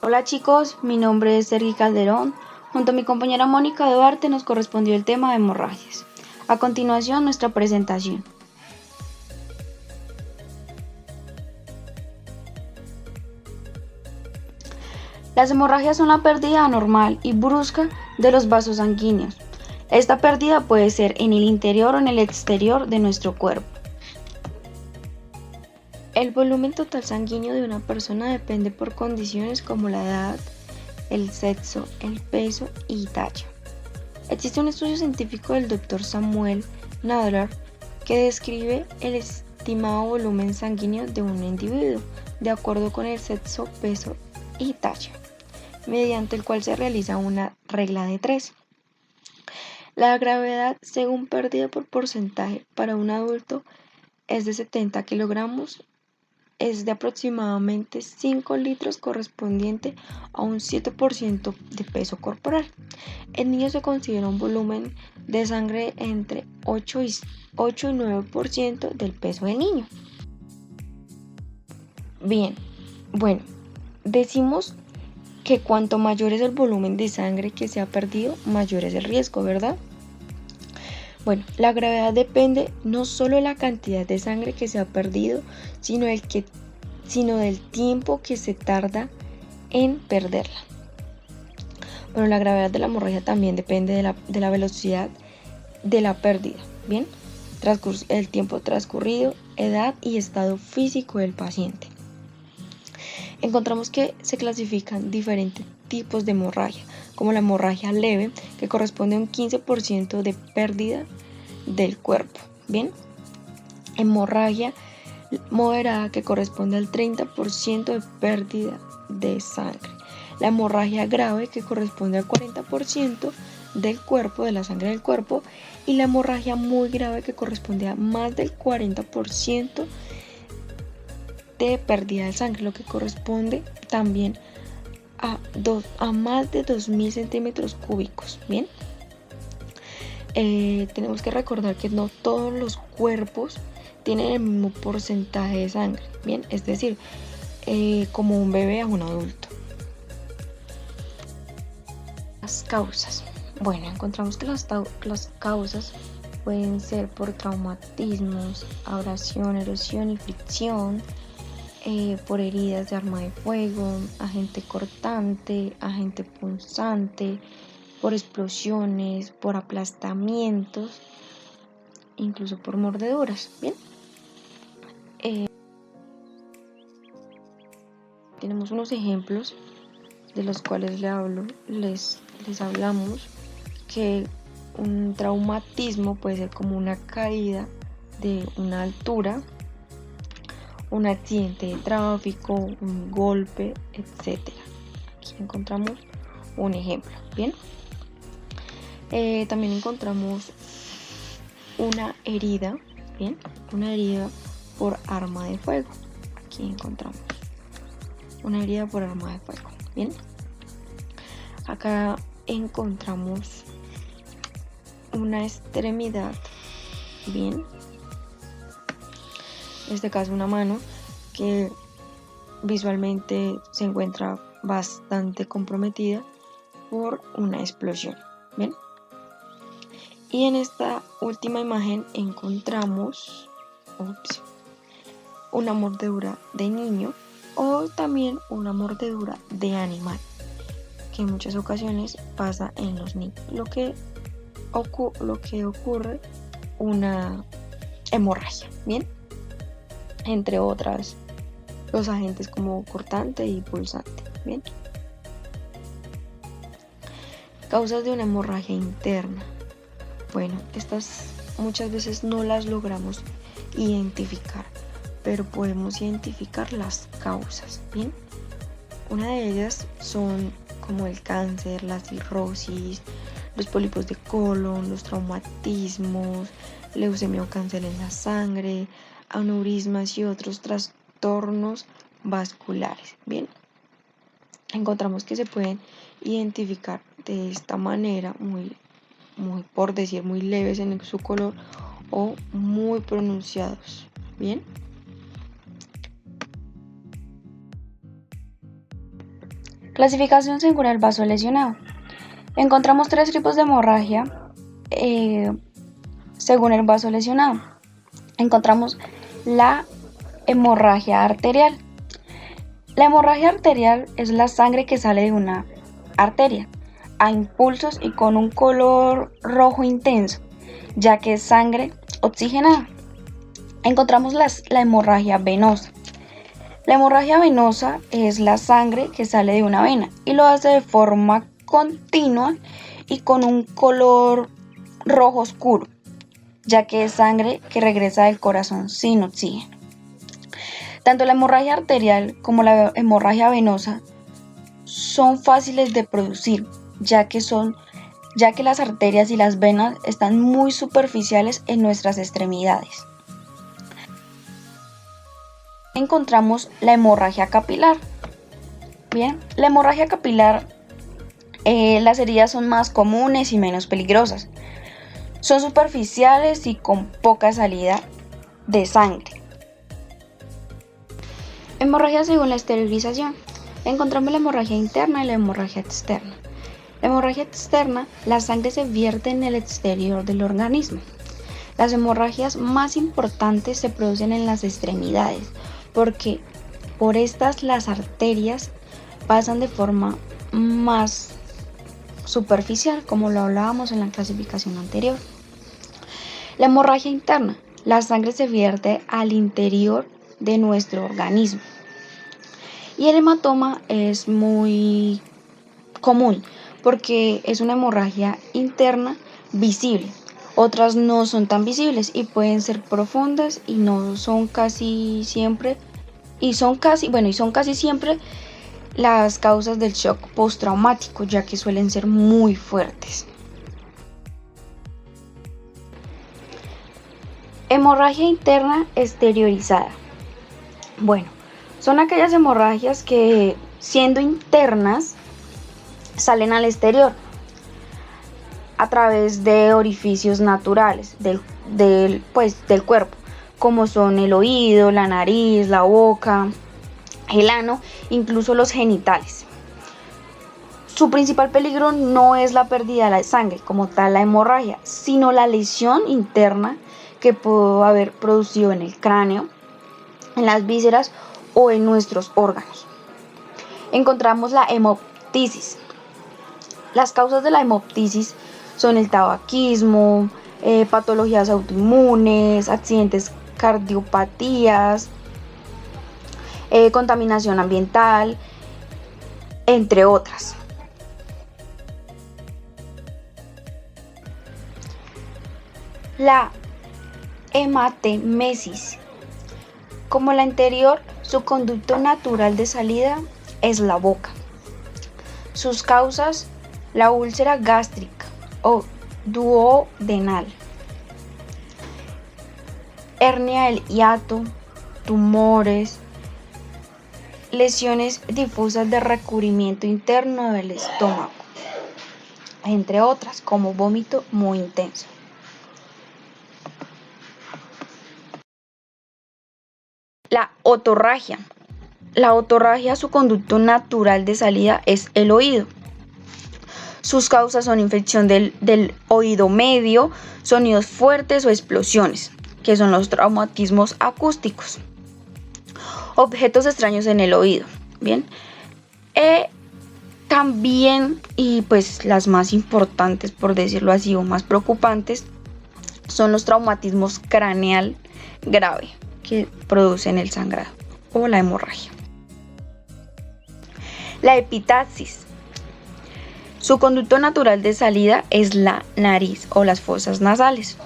Hola chicos, mi nombre es Sergi Calderón. Junto a mi compañera Mónica Duarte nos correspondió el tema de hemorragias. A continuación, nuestra presentación. Las hemorragias son la pérdida anormal y brusca de los vasos sanguíneos. Esta pérdida puede ser en el interior o en el exterior de nuestro cuerpo. El volumen total sanguíneo de una persona depende por condiciones como la edad, el sexo, el peso y talla. Existe un estudio científico del Dr. Samuel Nadler que describe el estimado volumen sanguíneo de un individuo de acuerdo con el sexo, peso y talla, mediante el cual se realiza una regla de 3. La gravedad según pérdida por porcentaje para un adulto es de 70 kilogramos, es de aproximadamente 5 litros correspondiente a un 7% de peso corporal. En niños se considera un volumen de sangre entre 8 y 9% del peso del niño. Bien, bueno, decimos que cuanto mayor es el volumen de sangre que se ha perdido, mayor es el riesgo, ¿verdad? Bueno, la gravedad depende no solo de la cantidad de sangre que se ha perdido, sino del tiempo que se tarda en perderla. Bueno, la gravedad de la hemorragia también depende de la velocidad de la pérdida, ¿bien? El tiempo transcurrido, edad y estado físico del paciente. Encontramos que se clasifican diferentes tipos de hemorragia, como la hemorragia leve, que corresponde a un 15% de pérdida del cuerpo, ¿bien? Hemorragia moderada, que corresponde al 30% de pérdida de sangre. La hemorragia grave, que corresponde al 40% del cuerpo, de la sangre del cuerpo, y la hemorragia muy grave, que corresponde a más del 40% de pérdida de sangre, lo que corresponde también a más de 2.000 centímetros cúbicos. Bien, tenemos que recordar que no todos los cuerpos tienen el mismo porcentaje de sangre. Bien, es decir, como un bebé a un adulto. Las causas. Bueno, encontramos que las causas pueden ser por traumatismos, abrasión, erosión y fricción, por heridas de arma de fuego, agente cortante, agente punzante, por explosiones, por aplastamientos, incluso por mordeduras. Bien, tenemos unos ejemplos de los cuales les hablamos, que un traumatismo puede ser como una caída de una altura, un accidente de tráfico, un golpe, etc. Aquí encontramos un ejemplo. Bien, también encontramos una herida, bien, una herida por arma de fuego. Aquí encontramos una herida por arma de fuego. Bien, acá encontramos una extremidad, bien, en este caso una mano que visualmente se encuentra bastante comprometida por una explosión. Bien, y en esta última imagen encontramos una mordedura de niño o también una mordedura de animal, que en muchas ocasiones pasa en los niños, lo que ocurre una hemorragia. Bien, entre otras los agentes como cortante y pulsante. Bien, causas de una hemorragia interna. Bueno, estas muchas veces no las logramos identificar, pero podemos identificar las causas. Bien, una de ellas son como el cáncer, la cirrosis, los pólipos de colon, los traumatismos, leucemia o cáncer en la sangre, aneurismas y otros trastornos vasculares. Bien, encontramos que se pueden identificar de esta manera, muy por decir muy leves en su color o muy pronunciados. Bien, Clasificación según el vaso lesionado. Encontramos 3 tipos de hemorragia según el vaso lesionado. Encontramos la hemorragia arterial. La hemorragia arterial es la sangre que sale de una arteria a impulsos y con un color rojo intenso, ya que es sangre oxigenada. Encontramos la hemorragia venosa. La hemorragia venosa es la sangre que sale de una vena y lo hace de forma continua y con un color rojo oscuro, ya que es sangre que regresa del corazón sin oxígeno. Tanto la hemorragia arterial como la hemorragia venosa son fáciles de producir, ya que las arterias y las venas están muy superficiales en nuestras extremidades. Encontramos la hemorragia capilar. Bien, la hemorragia capilar, las heridas son más comunes y menos peligrosas. Son superficiales y con poca salida de sangre. Hemorragia según la esterilización. Encontramos la hemorragia interna y la hemorragia externa. La hemorragia externa, la sangre se vierte en el exterior del organismo. Las hemorragias más importantes se producen en las extremidades, porque por estas las arterias pasan de forma más superficial, como lo hablábamos en la clasificación anterior. La hemorragia interna, la sangre se vierte al interior de nuestro organismo. Y el hematoma es muy común porque es una hemorragia interna visible. Otras no son tan visibles y pueden ser profundas y no son casi siempre son casi siempre las causas del shock postraumático, ya que suelen ser muy fuertes. Hemorragia interna exteriorizada. Bueno, son aquellas hemorragias que, siendo internas, salen al exterior a través de orificios naturales del cuerpo, como son el oído, la nariz, la boca, el ano, incluso los genitales. Su principal peligro no es la pérdida de la sangre como tal, la hemorragia, sino la lesión interna que pudo haber producido en el cráneo, en las vísceras o en nuestros órganos. Encontramos la hemoptisis. Las causas de la hemoptisis son el tabaquismo, patologías autoinmunes, accidentes, cardiopatías, contaminación ambiental, entre otras. La hematemesis. Como la anterior, su conducto natural de salida es la boca. Sus causas, la úlcera gástrica o duodenal, hernia del hiato, tumores, lesiones difusas de recubrimiento interno del estómago, entre otras, como vómito muy intenso. La otorragia. La otorragia, su conducto natural de salida es el oído. Sus causas son infección del oído medio, sonidos fuertes o explosiones, que son los traumatismos acústicos. Objetos extraños en el oído. Bien. También, y pues las más importantes, por decirlo así, o más preocupantes, son los traumatismos craneal grave que producen el sangrado o la hemorragia. La epistaxis. Su conducto natural de salida es la nariz o las fosas nasales.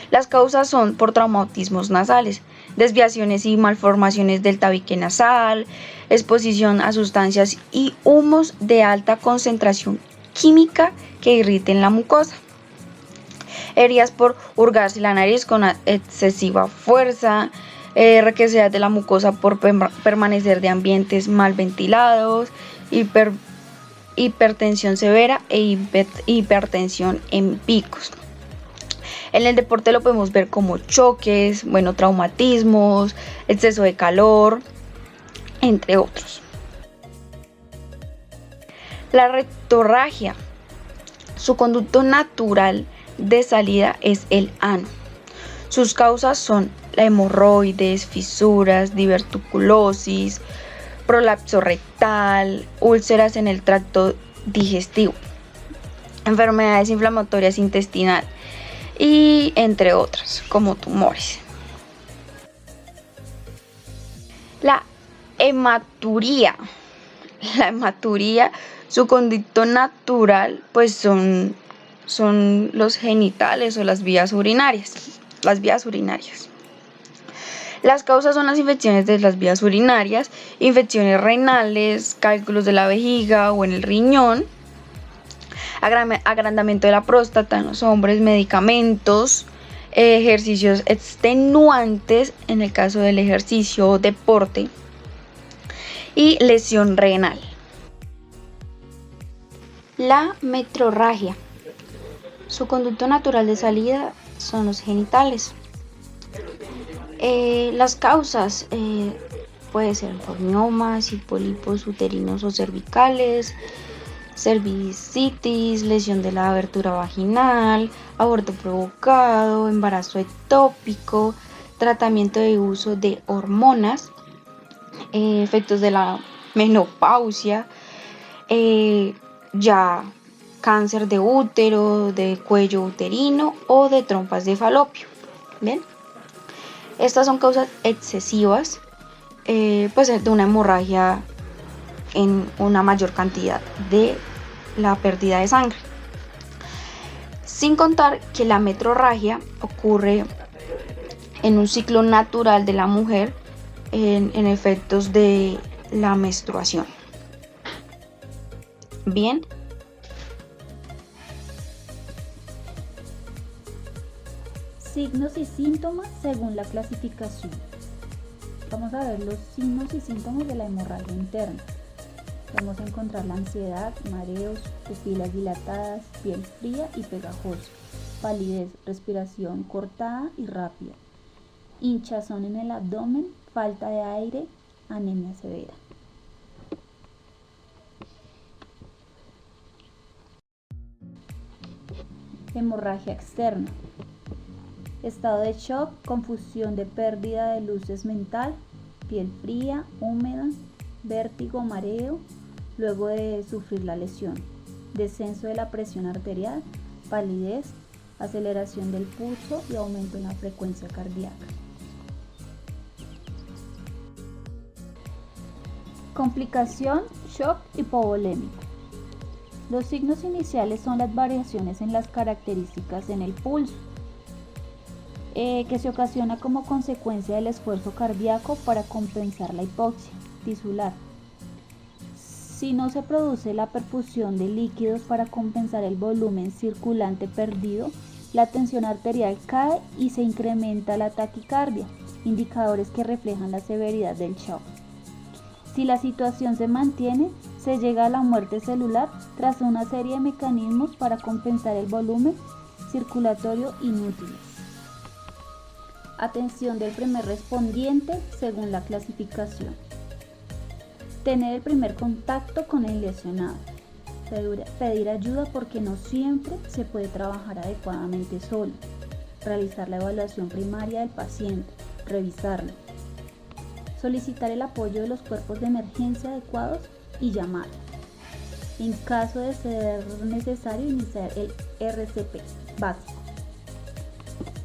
Las causas son por traumatismos nasales, desviaciones y malformaciones del tabique nasal, exposición a sustancias y humos de alta concentración química que irriten la mucosa. Heridas por hurgarse la nariz con excesiva fuerza, resequedad de la mucosa por permanecer de ambientes mal ventilados, hipertensión severa e hipertensión en picos. En el deporte lo podemos ver como choques, traumatismos, exceso de calor, entre otros. La rectorragia. Su conducto natural de salida es el ano. Sus causas son la hemorroides, fisuras, diverticulosis, prolapso rectal, úlceras en el tracto digestivo, enfermedades inflamatorias intestinales y entre otras, como tumores. La hematuría. La hematuría, su conducto natural, pues son los genitales o las vías urinarias. Las causas son las infecciones de las vías urinarias, infecciones renales, cálculos de la vejiga o en el riñón, agrandamiento de la próstata en los hombres, medicamentos, ejercicios extenuantes en el caso del ejercicio o deporte y lesión renal. La metrorragia. Su conducto natural de salida son los genitales. Las causas puede ser por miomas y pólipos uterinos o cervicales, cervicitis, lesión de la abertura vaginal, aborto provocado, embarazo ectópico, tratamiento de uso de hormonas, efectos de la menopausia, ya cáncer de útero, de cuello uterino o de trompas de falopio. Bien, estas son causas excesivas pues de una hemorragia en una mayor cantidad de la pérdida de sangre. Sin contar que la metrorragia ocurre en un ciclo natural de la mujer en efectos de la menstruación. Bien. Signos y síntomas según la clasificación. Vamos a ver los signos y síntomas de la hemorragia interna. Vamos a encontrar la ansiedad, mareos, pupilas dilatadas, piel fría y pegajosa, palidez, respiración cortada y rápida, hinchazón en el abdomen, falta de aire, anemia severa. Hemorragia externa. Estado de shock, confusión de pérdida de luces mental, piel fría, húmeda, vértigo, mareo, luego de sufrir la lesión, descenso de la presión arterial, palidez, aceleración del pulso y aumento en la frecuencia cardíaca. Complicación, shock hipovolémico. Los signos iniciales son las variaciones en las características en el pulso, que se ocasiona como consecuencia del esfuerzo cardíaco para compensar la hipoxia tisular. Si no se produce la perfusión de líquidos para compensar el volumen circulante perdido, la tensión arterial cae y se incrementa la taquicardia, indicadores que reflejan la severidad del shock. Si la situación se mantiene, se llega a la muerte celular tras una serie de mecanismos para compensar el volumen circulatorio inútil. Atención del primer respondiente según la clasificación. Tener el primer contacto con el lesionado. Pedir ayuda porque no siempre se puede trabajar adecuadamente solo. Realizar la evaluación primaria del paciente. Revisarlo. Solicitar el apoyo de los cuerpos de emergencia adecuados y llamar. En caso de ser necesario, iniciar el RCP básico.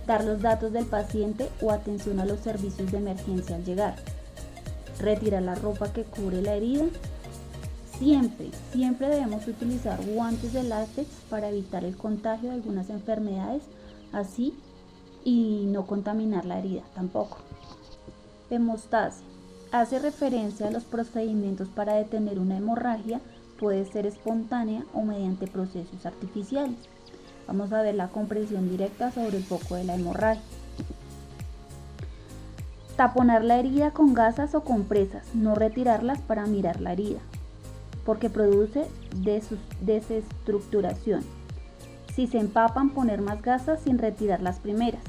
Dar los datos del paciente o atención a los servicios de emergencia al llegar. Retirar la ropa que cubre la herida. Siempre debemos utilizar guantes de látex para evitar el contagio de algunas enfermedades, así y no contaminar la herida tampoco. Hemostasia. Hace referencia a los procedimientos para detener una hemorragia, puede ser espontánea o mediante procesos artificiales. Vamos a ver la compresión directa sobre el foco de la hemorragia. Taponar la herida con gasas o compresas, no retirarlas para mirar la herida, porque produce desestructuración. Si se empapan, poner más gasas sin retirar las primeras.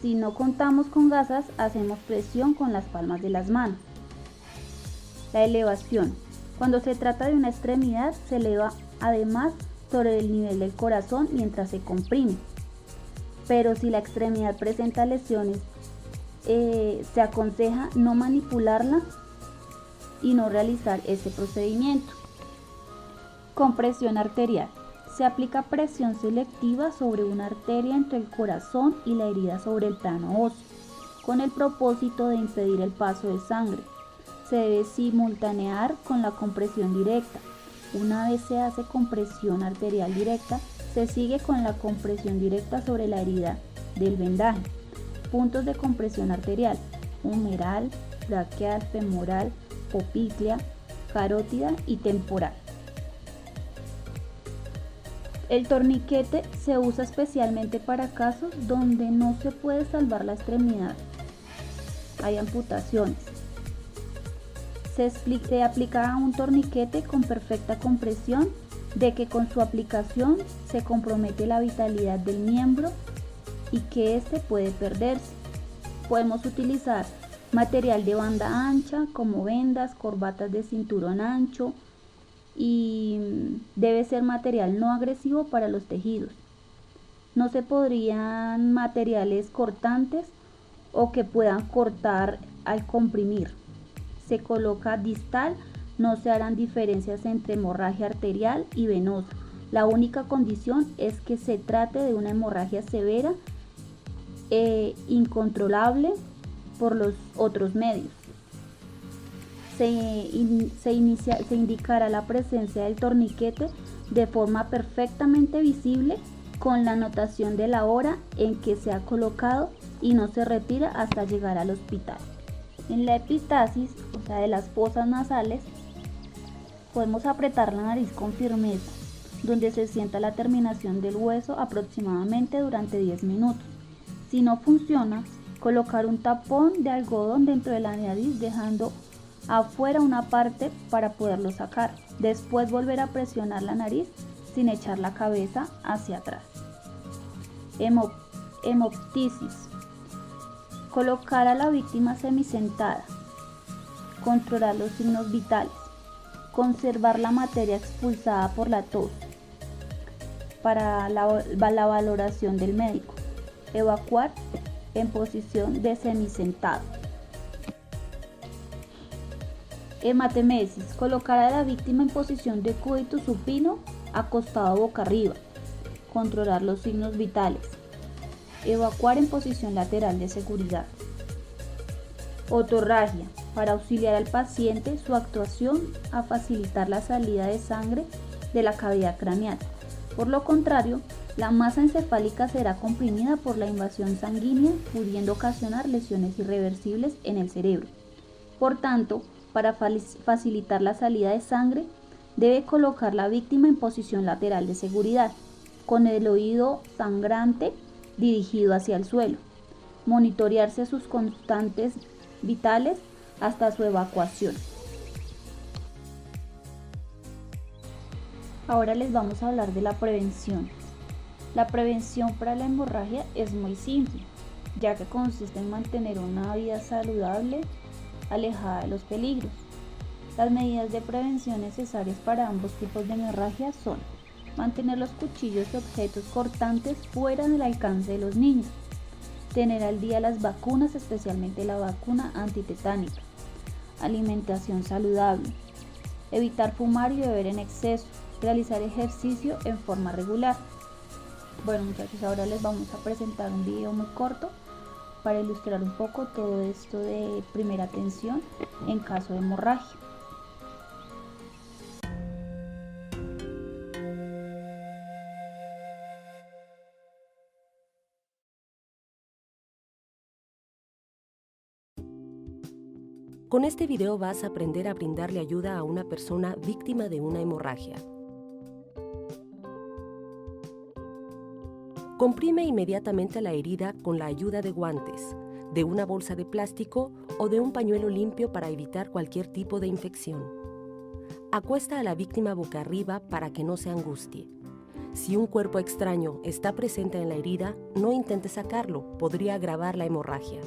Si no contamos con gasas, hacemos presión con las palmas de las manos. La elevación. Cuando se trata de una extremidad, se eleva además sobre el nivel del corazón mientras se comprime. Pero si la extremidad presenta lesiones, se aconseja no manipularla y no realizar este procedimiento. Compresión arterial. Se aplica presión selectiva sobre una arteria entre el corazón y la herida sobre el plano óseo, con el propósito de impedir el paso de sangre. Se debe simultanear con la compresión directa. Una vez se hace compresión arterial directa, se sigue con la compresión directa sobre la herida del vendaje. Puntos de compresión arterial: humeral, braquial, femoral, poplítea, carótida y temporal. El torniquete se usa especialmente para casos donde no se puede salvar la extremidad. Hay amputaciones. Se aplica un torniquete con perfecta compresión, de que con su aplicación se compromete la vitalidad del miembro y que éste puede perderse. Podemos utilizar material de banda ancha como vendas, corbatas de cinturón ancho, y debe ser material no agresivo para los tejidos. No se podrían materiales cortantes o que puedan cortar al comprimir. Se coloca distal, no se harán diferencias entre hemorragia arterial y venosa. La única condición es que se trate de una hemorragia severa e incontrolable por los otros medios. Se indicará la presencia del torniquete de forma perfectamente visible con la anotación de la hora en que se ha colocado y no se retira hasta llegar al hospital. En la epistasis, o sea, de las fosas nasales, podemos apretar la nariz con firmeza, donde se sienta la terminación del hueso aproximadamente durante 10 minutos. Si no funciona, colocar un tapón de algodón dentro de la nariz, dejando afuera una parte para poderlo sacar. Después volver a presionar la nariz sin echar la cabeza hacia atrás. Hemoptisis. Colocar a la víctima semisentada. Controlar los signos vitales. Conservar la materia expulsada por la tos para la valoración del médico. Evacuar en posición de semisentado. Hematemesis. Colocar a la víctima en posición de coito supino, acostado boca arriba. Controlar los signos vitales. Evacuar en posición lateral de seguridad. Otorragia. Para auxiliar al paciente, su actuación a facilitar la salida de sangre de la cavidad craneal. Por lo contrario, la masa encefálica será comprimida por la invasión sanguínea, pudiendo ocasionar lesiones irreversibles en el cerebro. Por tanto, para facilitar la salida de sangre, debe colocar la víctima en posición lateral de seguridad, con el oído sangrante dirigido hacia el suelo. Monitorearse sus constantes vitales hasta su evacuación. Ahora les vamos a hablar de la prevención. La prevención para la hemorragia es muy simple, ya que consiste en mantener una vida saludable, alejada de los peligros. Las medidas de prevención necesarias para ambos tipos de hemorragia son: mantener los cuchillos y objetos cortantes fuera del alcance de los niños, tener al día las vacunas, especialmente la vacuna antitetánica, alimentación saludable, evitar fumar y beber en exceso, realizar ejercicio en forma regular. Bueno, muchachos, ahora les vamos a presentar un video muy corto para ilustrar un poco todo esto de primera atención en caso de hemorragia. Con este video vas a aprender a brindarle ayuda a una persona víctima de una hemorragia. Comprime inmediatamente la herida con la ayuda de guantes, de una bolsa de plástico o de un pañuelo limpio para evitar cualquier tipo de infección. Acuesta a la víctima boca arriba para que no se angustie. Si un cuerpo extraño está presente en la herida, no intente sacarlo, podría agravar la hemorragia.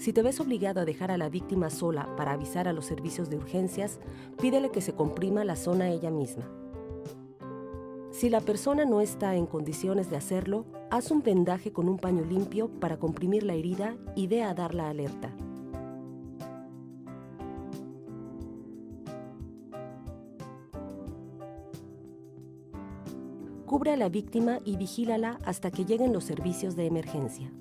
Si te ves obligado a dejar a la víctima sola para avisar a los servicios de urgencias, pídele que se comprima la zona ella misma. Si la persona no está en condiciones de hacerlo, haz un vendaje con un paño limpio para comprimir la herida y ve a dar la alerta. Cubre a la víctima y vigílala hasta que lleguen los servicios de emergencia.